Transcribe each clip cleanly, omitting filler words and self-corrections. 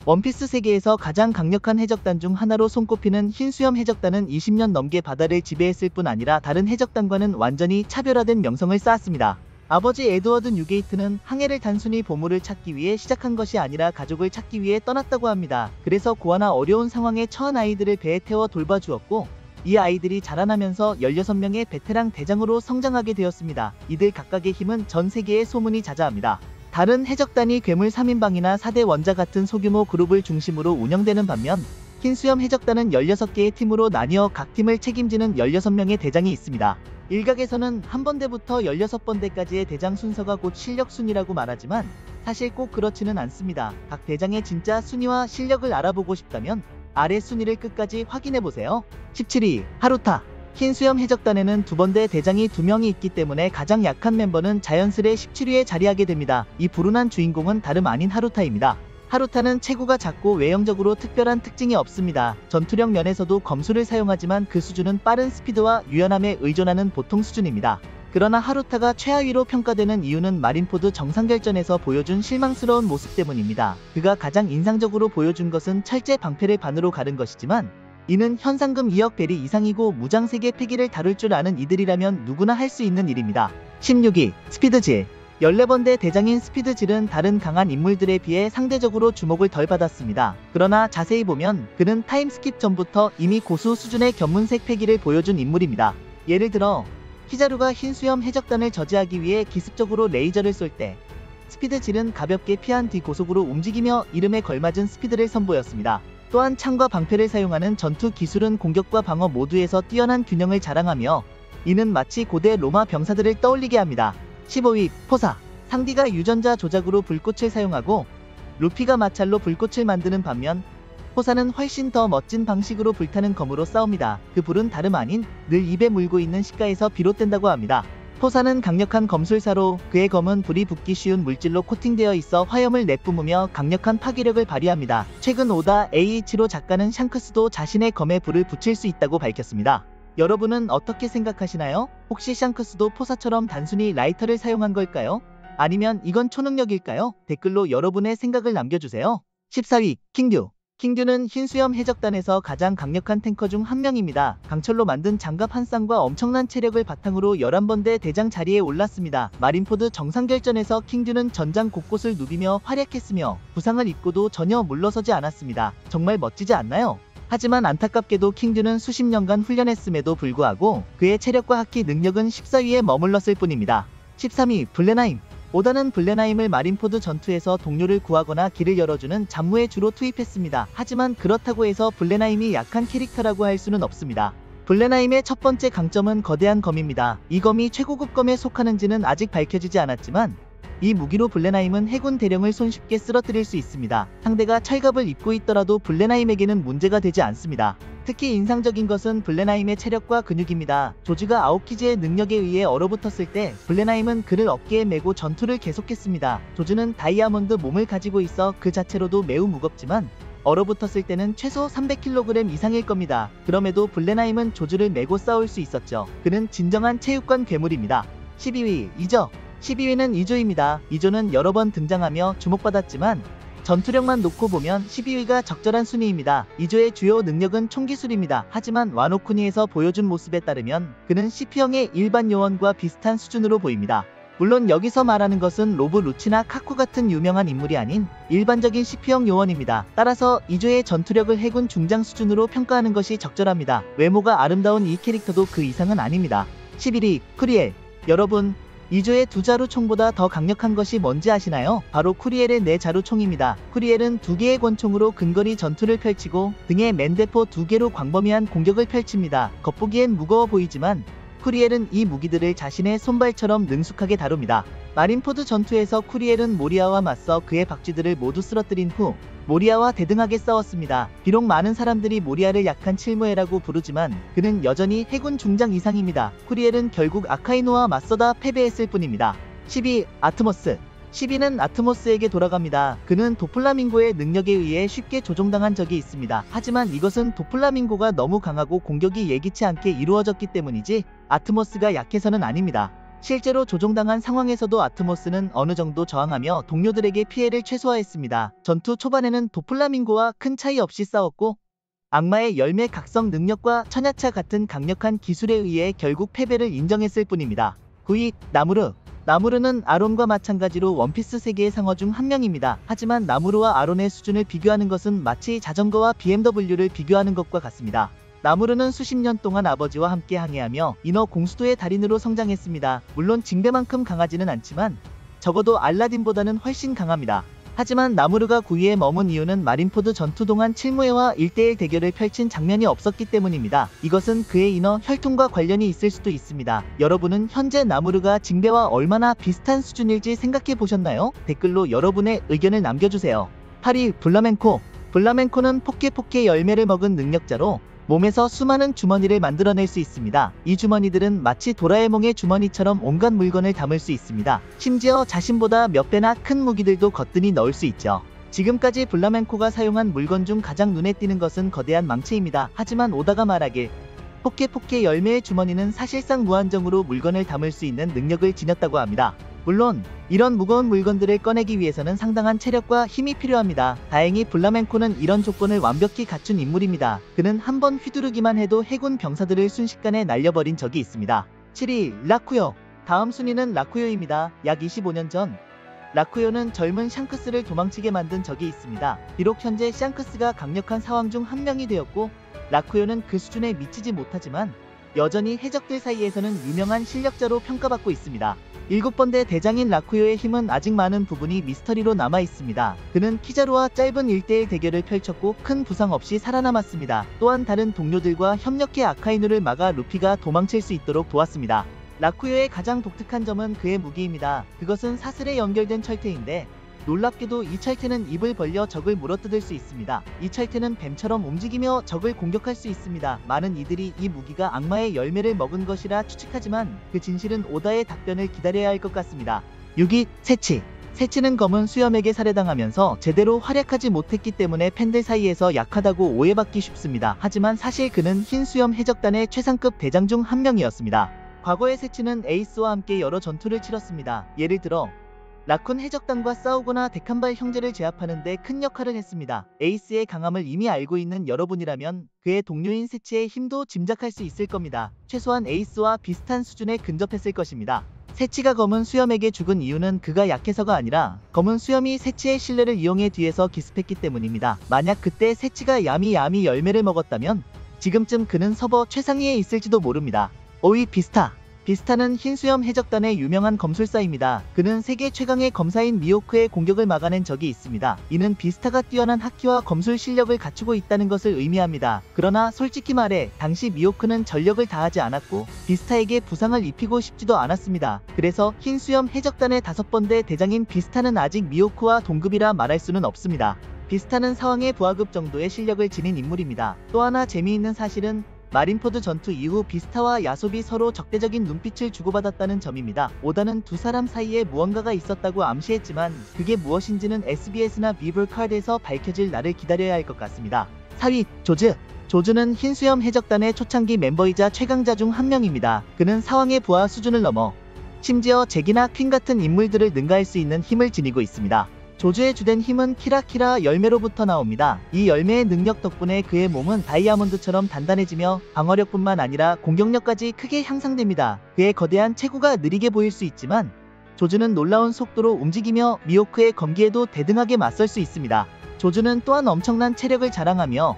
원피스 세계에서 가장 강력한 해적단 중 하나로 손꼽히는 흰수염 해적단은 20년 넘게 바다를 지배했을 뿐 아니라 다른 해적단과는 완전히 차별화된 명성을 쌓았습니다. 아버지 에드워드 뉴게이트는 항해를 단순히 보물을 찾기 위해 시작한 것이 아니라 가족을 찾기 위해 떠났다고 합니다. 그래서 고아나 어려운 상황에 처한 아이들을 배에 태워 돌봐주었고, 이 아이들이 자라나면서 16명의 베테랑 대장으로 성장하게 되었습니다. 이들 각각의 힘은 전 세계에 소문이 자자합니다. 다른 해적단이 괴물 3인방이나 4대 원자 같은 소규모 그룹을 중심으로 운영되는 반면 흰수염 해적단은 16개의 팀으로 나뉘어 각 팀을 책임지는 16명의 대장이 있습니다. 일각에서는 한 번대부터 16번대까지의 대장 순서가 곧 실력 순위라고 말하지만 사실 꼭 그렇지는 않습니다. 각 대장의 진짜 순위와 실력을 알아보고 싶다면 아래 순위를 끝까지 확인해보세요. 17위 하루타. 흰수염 해적단에는 두 번대 대장이 2명이 있기 때문에 가장 약한 멤버는 자연스레 17위에 자리하게 됩니다. 이 불운한 주인공은 다름 아닌 하루타입니다. 하루타는 체구가 작고 외형적으로 특별한 특징이 없습니다. 전투력 면에서도 검수를 사용하지만 그 수준은 빠른 스피드와 유연함에 의존하는 보통 수준입니다. 그러나 하루타가 최하위로 평가되는 이유는 마린포드 정상결전에서 보여준 실망스러운 모습 때문입니다. 그가 가장 인상적으로 보여준 것은 철제 방패를 반으로 가른 것이지만 이는 현상금 2억 베리 이상이고 무장세계 패기를 다룰 줄 아는 이들이라면 누구나 할 수 있는 일입니다. 16위 스피드질. 14번대 대장인 스피드질은 다른 강한 인물들에 비해 상대적으로 주목을 덜 받았습니다. 그러나 자세히 보면 그는 타임스킵 전부터 이미 고수 수준의 견문색 패기를 보여준 인물입니다. 예를 들어 히자루가 흰수염 해적단을 저지하기 위해 기습적으로 레이저를 쏠 때 스피드질은 가볍게 피한 뒤 고속으로 움직이며 이름에 걸맞은 스피드를 선보였습니다. 또한 창과 방패를 사용하는 전투 기술은 공격과 방어 모두에서 뛰어난 균형을 자랑하며 이는 마치 고대 로마 병사들을 떠올리게 합니다. 15위 포사. 상디가 유전자 조작으로 불꽃을 사용하고 루피가 마찰로 불꽃을 만드는 반면 포사는 훨씬 더 멋진 방식으로 불타는 검으로 싸웁니다. 그 불은 다름 아닌 늘 입에 물고 있는 시가에서 비롯된다고 합니다. 포사는 강력한 검술사로 그의 검은 불이 붙기 쉬운 물질로 코팅되어 있어 화염을 내뿜으며 강력한 파괴력을 발휘합니다. 최근 오다 AH로 작가는 샹크스도 자신의 검에 불을 붙일 수 있다고 밝혔습니다. 여러분은 어떻게 생각하시나요? 혹시 샹크스도 포사처럼 단순히 라이터를 사용한 걸까요? 아니면 이건 초능력일까요? 댓글로 여러분의 생각을 남겨주세요. 14위 킹듀. 킹듀는 흰수염 해적단에서 가장 강력한 탱커 중 한 명입니다. 강철로 만든 장갑 한 쌍과 엄청난 체력을 바탕으로 11번대 대장 자리에 올랐습니다. 마린포드 정상결전에서 킹듀는 전장 곳곳을 누비며 활약했으며 부상을 입고도 전혀 물러서지 않았습니다. 정말 멋지지 않나요? 하지만 안타깝게도 킹듀는 수십 년간 훈련했음에도 불구하고 그의 체력과 하키 능력은 14위에 머물렀을 뿐입니다. 13위 블레나임. 오다는 블레나임을 마린포드 전투에서 동료를 구하거나 길을 열어주는 잡무에 주로 투입했습니다. 하지만 그렇다고 해서 블레나임이 약한 캐릭터라고 할 수는 없습니다. 블레나임의 첫 번째 강점은 거대한 검입니다. 이 검이 최고급 검에 속하는지는 아직 밝혀지지 않았지만 이 무기로 블레나임은 해군 대령을 손쉽게 쓰러뜨릴 수 있습니다. 상대가 철갑을 입고 있더라도 블레나임에게는 문제가 되지 않습니다. 특히 인상적인 것은 블레나임의 체력과 근육입니다. 조지가 아오키즈의 능력에 의해 얼어붙었을 때 블레나임은 그를 어깨에 메고 전투를 계속했습니다. 조즈는 다이아몬드 몸을 가지고 있어 그 자체로도 매우 무겁지만 얼어붙었을 때는 최소 300kg 이상일 겁니다. 그럼에도 블레나임은 조즈를 메고 싸울 수 있었죠. 그는 진정한 체육관 괴물입니다. 12위 이저. 12위는 이조입니다. 이조는 여러 번 등장하며 주목받았지만 전투력만 놓고 보면 12위가 적절한 순위입니다. 이조의 주요 능력은 총기술입니다. 하지만 와노쿠니에서 보여준 모습에 따르면 그는 CP형의 일반 요원과 비슷한 수준으로 보입니다. 물론 여기서 말하는 것은 로브 루치나 카쿠 같은 유명한 인물이 아닌 일반적인 CP형 요원입니다. 따라서 이조의 전투력을 해군 중장 수준으로 평가하는 것이 적절합니다. 외모가 아름다운 이 캐릭터도 그 이상은 아닙니다. 11위 쿠리엘. 여러분, 이조의 두 자루 총보다 더 강력한 것이 뭔지 아시나요? 바로 쿠리엘의 네 자루 총입니다. 쿠리엘은 두 개의 권총으로 근거리 전투를 펼치고 등에 맨대포 두 개로 광범위한 공격을 펼칩니다. 겉보기엔 무거워 보이지만 쿠리엘은 이 무기들을 자신의 손발처럼 능숙하게 다룹니다. 마린포드 전투에서 쿠리엘은 모리아와 맞서 그의 박쥐들을 모두 쓰러뜨린 후 모리아와 대등하게 싸웠습니다. 비록 많은 사람들이 모리아를 약한 칠무에라고 부르지만 그는 여전히 해군 중장 이상입니다. 쿠리엘은 결국 아카이노와 맞서다 패배했을 뿐입니다. 12. 아트모스. 10위는 아트모스에게 돌아갑니다. 그는 도플라밍고의 능력에 의해 쉽게 조종당한 적이 있습니다. 하지만 이것은 도플라밍고가 너무 강하고 공격이 예기치 않게 이루어졌기 때문이지 아트모스가 약해서는 아닙니다. 실제로 조종당한 상황에서도 아트모스는 어느 정도 저항하며 동료들에게 피해를 최소화했습니다. 전투 초반에는 도플라밍고와 큰 차이 없이 싸웠고 악마의 열매 각성 능력과 천야차 같은 강력한 기술에 의해 결국 패배를 인정했을 뿐입니다. 9위 나무르. 나무르는 아론과 마찬가지로 원피스 세계의 상어 중 한 명입니다. 하지만 나무르와 아론의 수준을 비교하는 것은 마치 자전거와 BMW를 비교하는 것과 같습니다. 나무르는 수십 년 동안 아버지와 함께 항해하며 인어 공수도의 달인으로 성장했습니다. 물론 징배만큼 강하지는 않지만 적어도 알라딘보다는 훨씬 강합니다. 하지만 나무르가 9위에 머문 이유는 마린포드 전투 동안 칠무에와 1대1 대결을 펼친 장면이 없었기 때문입니다. 이것은 그의 인어 혈통과 관련이 있을 수도 있습니다. 여러분은 현재 나무르가 징배와 얼마나 비슷한 수준일지 생각해 보셨나요? 댓글로 여러분의 의견을 남겨주세요. 8위 블라멘코. 블라멘코는 포케 열매를 먹은 능력자로 몸에서 수많은 주머니를 만들어낼 수 있습니다. 이 주머니들은 마치 도라에몽의 주머니처럼 온갖 물건을 담을 수 있습니다. 심지어 자신보다 몇 배나 큰 무기들도 거뜬히 넣을 수 있죠. 지금까지 블라멘코가 사용한 물건 중 가장 눈에 띄는 것은 거대한 망치입니다. 하지만 오다가 말하길 포케 열매의 주머니는 사실상 무한정으로 물건을 담을 수 있는 능력을 지녔다고 합니다. 물론 이런 무거운 물건들을 꺼내기 위해서는 상당한 체력과 힘이 필요합니다. 다행히 블라멘코는 이런 조건을 완벽히 갖춘 인물입니다. 그는 한번 휘두르기만 해도 해군 병사들을 순식간에 날려버린 적이 있습니다. 7위 라쿠요. 다음 순위는 라쿠요입니다. 약 25년 전 라쿠요는 젊은 샹크스를 도망치게 만든 적이 있습니다. 비록 현재 샹크스가 강력한 사왕 중 한 명이 되었고 라쿠요는 그 수준에 미치지 못하지만 여전히 해적들 사이에서는 유명한 실력자로 평가받고 있습니다. 7번대 대장인 라쿠요의 힘은 아직 많은 부분이 미스터리로 남아있습니다. 그는 키자루와 짧은 1대1 대결을 펼쳤고 큰 부상 없이 살아남았습니다. 또한 다른 동료들과 협력해 아카이누를 막아 루피가 도망칠 수 있도록 도왔습니다. 라쿠요의 가장 독특한 점은 그의 무기입니다. 그것은 사슬에 연결된 철퇴인데 놀랍게도 이 철퇴는 입을 벌려 적을 물어뜯을 수 있습니다. 이 철퇴는 뱀처럼 움직이며 적을 공격할 수 있습니다. 많은 이들이 이 무기가 악마의 열매를 먹은 것이라 추측하지만 그 진실은 오다의 답변을 기다려야 할 것 같습니다. 6위 세치. 세치는 검은 수염에게 살해당하면서 제대로 활약하지 못했기 때문에 팬들 사이에서 약하다고 오해받기 쉽습니다. 하지만 사실 그는 흰 수염 해적단의 최상급 대장 중 한 명이었습니다. 과거의 세치는 에이스와 함께 여러 전투를 치렀습니다. 예를 들어 라쿤 해적단과 싸우거나 데칸발 형제를 제압하는 데 큰 역할을 했습니다. 에이스의 강함을 이미 알고 있는 여러분이라면 그의 동료인 세치의 힘도 짐작할 수 있을 겁니다. 최소한 에이스와 비슷한 수준에 근접했을 것입니다. 세치가 검은 수염에게 죽은 이유는 그가 약해서가 아니라 검은 수염이 세치의 신뢰를 이용해 뒤에서 기습했기 때문입니다. 만약 그때 세치가 야미 열매를 먹었다면 지금쯤 그는 서버 최상위에 있을지도 모릅니다. 5위 비스타. 비스타는 흰수염 해적단의 유명한 검술사입니다. 그는 세계 최강의 검사인 미호크의 공격을 막아낸 적이 있습니다. 이는 비스타가 뛰어난 하키와 검술 실력을 갖추고 있다는 것을 의미합니다. 그러나 솔직히 말해 당시 미호크는 전력을 다하지 않았고 비스타에게 부상을 입히고 싶지도 않았습니다. 그래서 흰수염 해적단의 5번대 대장인 비스타는 아직 미호크와 동급이라 말할 수는 없습니다. 비스타는 사왕의 부하급 정도의 실력을 지닌 인물입니다. 또 하나 재미있는 사실은 마린포드 전투 이후 비스타와 야솝이 서로 적대적인 눈빛을 주고받았다는 점입니다. 오다는 두 사람 사이에 무언가가 있었다고 암시했지만 그게 무엇인지는 SBS나 비블카드에서 밝혀질 날을 기다려야 할 것 같습니다. 4위 조즈. 조즈는 흰수염 해적단의 초창기 멤버이자 최강자 중 한 명입니다. 그는 사왕의 부하 수준을 넘어 심지어 잭이나 퀸 같은 인물들을 능가할 수 있는 힘을 지니고 있습니다. 조즈의 주된 힘은 키라키라 열매로부터 나옵니다. 이 열매의 능력 덕분에 그의 몸은 다이아몬드처럼 단단해지며 방어력뿐만 아니라 공격력까지 크게 향상됩니다. 그의 거대한 체구가 느리게 보일 수 있지만 조즈는 놀라운 속도로 움직이며 미호크의 검기에도 대등하게 맞설 수 있습니다. 조즈는 또한 엄청난 체력을 자랑하며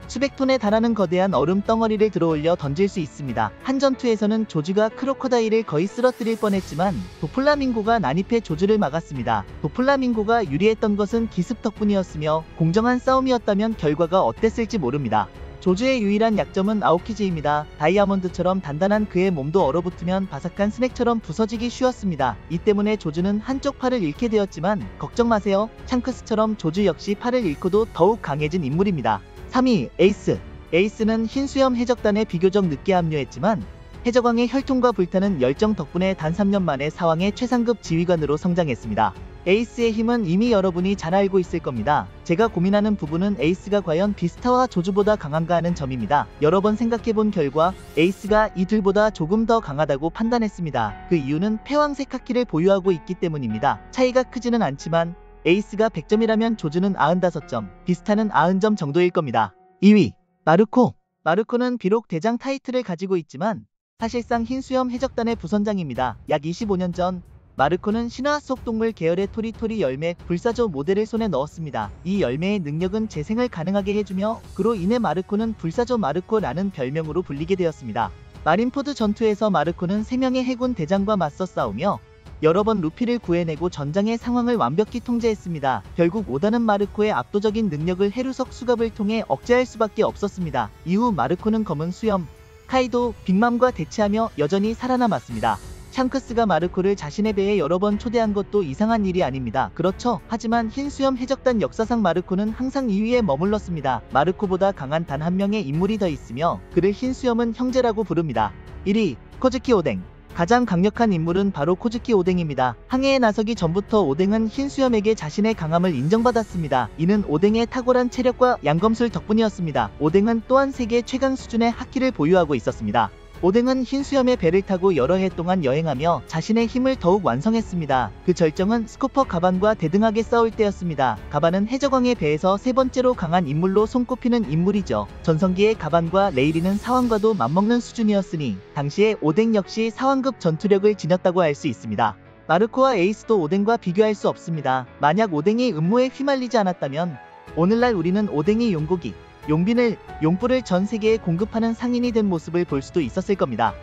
수백 톤에 달하는 거대한 얼음 덩어리를 들어올려 던질 수 있습니다. 한 전투에서는 조즈가 크로커다일을 거의 쓰러뜨릴 뻔했지만 도플라밍고가 난입해 조즈를 막았습니다. 도플라밍고가 유리했던 것은 기습 덕분이었으며 공정한 싸움이었다면 결과가 어땠을지 모릅니다. 조즈의 유일한 약점은 아오키즈입니다. 다이아몬드처럼 단단한 그의 몸도 얼어붙으면 바삭한 스낵처럼 부서지기 쉬웠습니다. 이 때문에 조즈는 한쪽 팔을 잃게 되었지만 걱정 마세요. 샹크스처럼 조즈 역시 팔을 잃고도 더욱 강해진 인물입니다. 3위 에이스. 에이스는 흰수염 해적단에 비교적 늦게 합류했지만 해적왕의 혈통과 불타는 열정 덕분에 단 3년 만에 사왕의 최상급 지휘관으로 성장했습니다. 에이스의 힘은 이미 여러분이 잘 알고 있을 겁니다. 제가 고민하는 부분은 에이스가 과연 비스타와 조주보다 강한가 하는 점입니다. 여러 번 생각해본 결과 에이스가 이 둘보다 조금 더 강하다고 판단했습니다. 그 이유는 패왕색 하키를 보유하고 있기 때문입니다. 차이가 크지는 않지만 에이스가 100점이라면 조주는 95점, 비스타는 90점 정도일 겁니다. 2위, 마르코. 마르코는 비록 대장 타이틀을 가지고 있지만 사실상 흰수염 해적단의 부선장입니다. 약 25년 전 마르코는 신화 속 동물 계열의 토리토리 열매 불사조 모델을 손에 넣었습니다. 이 열매의 능력은 재생을 가능하게 해주며 그로 인해 마르코는 불사조 마르코라는 별명으로 불리게 되었습니다. 마린포드 전투에서 마르코는 3명의 해군 대장과 맞서 싸우며 여러 번 루피를 구해내고 전장의 상황을 완벽히 통제했습니다. 결국 오다는 마르코의 압도적인 능력을 해루석 수갑을 통해 억제할 수밖에 없었습니다. 이후 마르코는 검은 수염, 카이도, 빅맘과 대치하며 여전히 살아남았습니다. 샹크스가 마르코를 자신의 배에 여러 번 초대한 것도 이상한 일이 아닙니다. 그렇죠. 하지만 흰수염 해적단 역사상 마르코는 항상 2위에 머물렀습니다. 마르코보다 강한 단 한 명의 인물이 더 있으며 그를 흰수염은 형제라고 부릅니다. 1위, 코즈키 오뎅. 가장 강력한 인물은 바로 코즈키 오뎅입니다. 항해에 나서기 전부터 오뎅은 흰수염에게 자신의 강함을 인정받았습니다. 이는 오뎅의 탁월한 체력과 양검술 덕분이었습니다. 오뎅은 또한 세계 최강 수준의 하키를 보유하고 있었습니다. 오뎅은 흰수염의 배를 타고 여러 해 동안 여행하며 자신의 힘을 더욱 완성했습니다. 그 절정은 스코퍼 가반과 대등하게 싸울 때였습니다. 가반은 해적왕의 배에서 세 번째로 강한 인물로 손꼽히는 인물이죠. 전성기의 가반과 레이리는 사왕과도 맞먹는 수준이었으니 당시에 오뎅 역시 사왕급 전투력을 지녔다고 할 수 있습니다. 마르코와 에이스도 오뎅과 비교할 수 없습니다. 만약 오뎅이 음모에 휘말리지 않았다면 오늘날 우리는 오뎅이 용고기, 용빈을, 용뿔을 전 세계에 공급하는 상인이 된 모습을 볼 수도 있었을 겁니다.